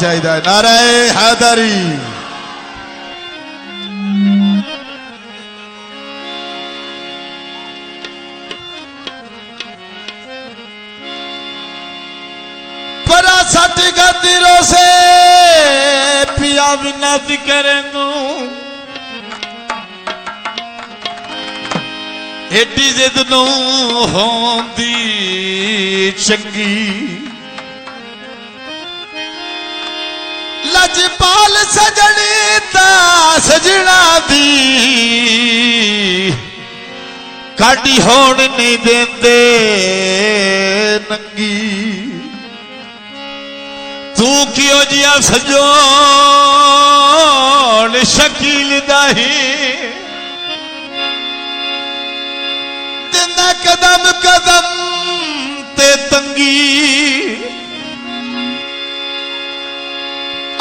चाहिए। नारे हैदरी। परा सट गदिरों से पिया विनती करेंगू एडी जिद नू होंदी चंगी लजपाल सजनी ता सजना दी काटी होण नहीं देंदे नंगी तू क्यों जिया सजोण शकील दाही दिंदा कदम कदम ते तंगी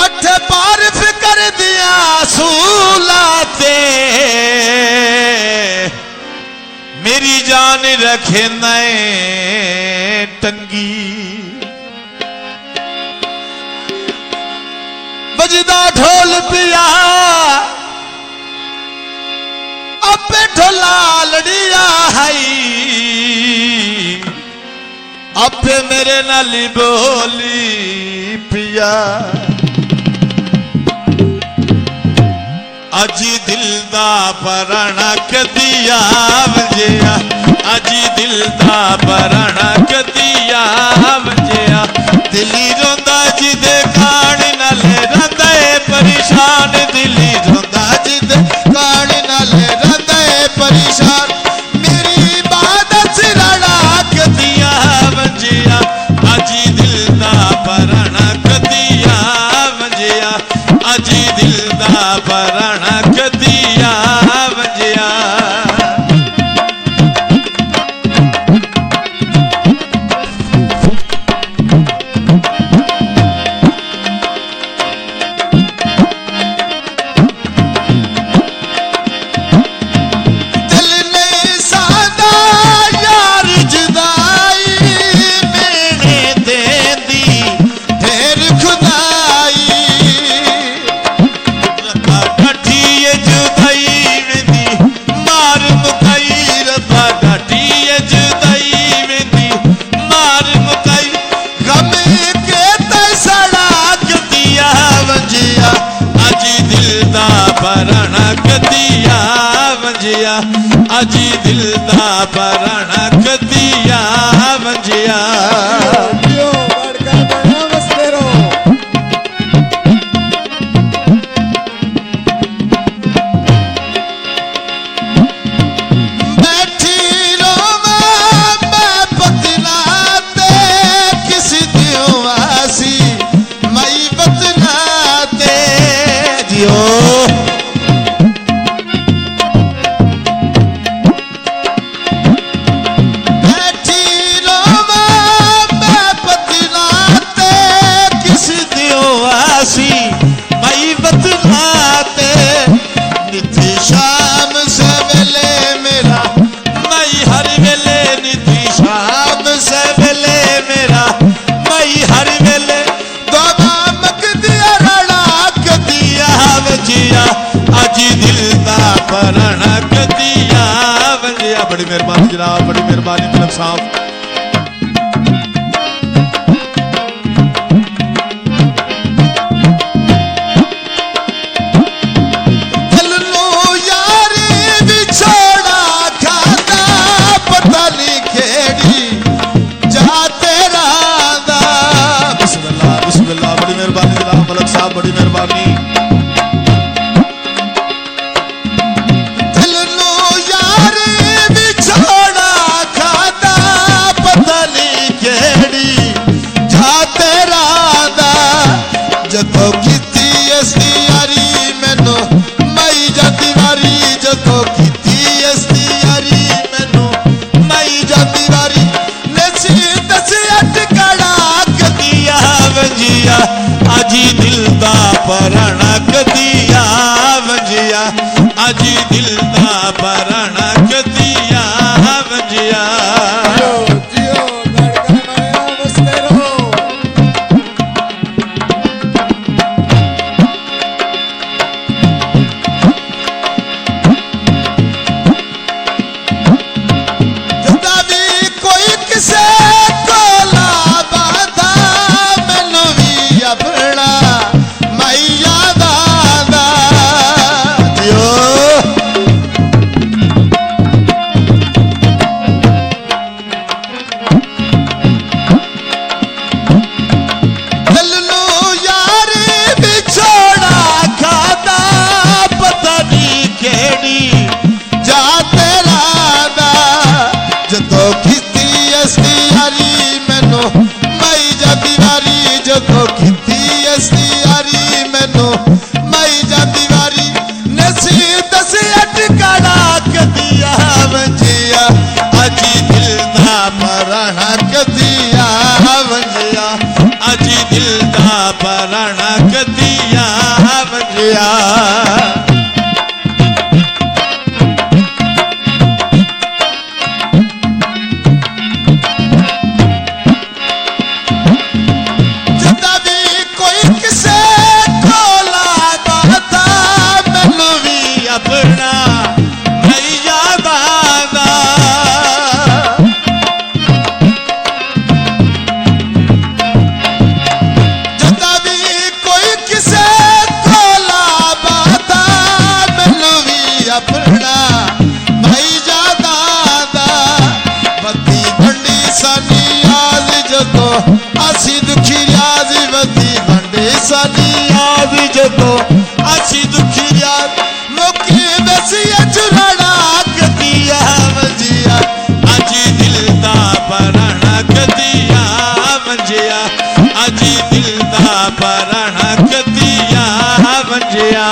अठे पार फिकर दिया सूलाते मेरी जान रखे नए टंगी बजदा ढोल पिया अपे ढोला लड़िया है अपे मेरे नाली बोली पिया अजी दिल दा पराना कदिया वजिया अजी दिल दा पराना कदिया वजिया दिली रोंदा जिदे कान नाले रंदा परेशान दिली रोंदा जिदे कान नाले रंदा परेशान मेरी इबादत राणा कदिया वजिया अजी दिल दा पराना कदिया वजिया अजी दिल दा पराना कदिया वजिया पराना कदिया वजिया अजी दिल दा पराना कदिया वजिया बैठी रोवा मैं बतलाते किसी दियो वासी मई बतलाते जियो मई बतलाते निधि शाम सवेले मेरा मई हर वेले निधि शाम सवेले मेरा मई हर वेले दोबा मक दिया राणा कदिया वजिया अजी दिल दा पराना कदिया वजिया बड़ी मेहरबानी जनाब बड़ी मेहरबानी तिलक साहब बड़ी मेहरबानी दिल नो यार बिछोड़ा खाता पता नहीं केड़ी जाते रादा जतो किती अस्ती यारी मैनू मई जाती वारी जतो किती अस्ती यारी मैनू मई जाती वारी नची दसी अटकड़ा कदिया वजिया अजी दिल दा पराना कदिया वजिया अजी दिल दा पराना कदिया वजिया जियो अपना मैया दादा दियो जदों कीती असली यारी मैनू मई जाती वारी जदों कीती असली यारी मैनू मई जाती वारी नसी दसी अटकड़ा कदिया वंजिया अजी दिल दा पराना कदिया वंजिया अजी दिल दा पराना कदिया वंजिया असी दुखी रियाज बदी बंडे सानी याद जदों असी दुखी रियाज लोकी दसिया चुराना कदिया वंजिया अजी दिल दा पराना कदिया वंजिया अजी दिल दा पराना कदिया वंजिया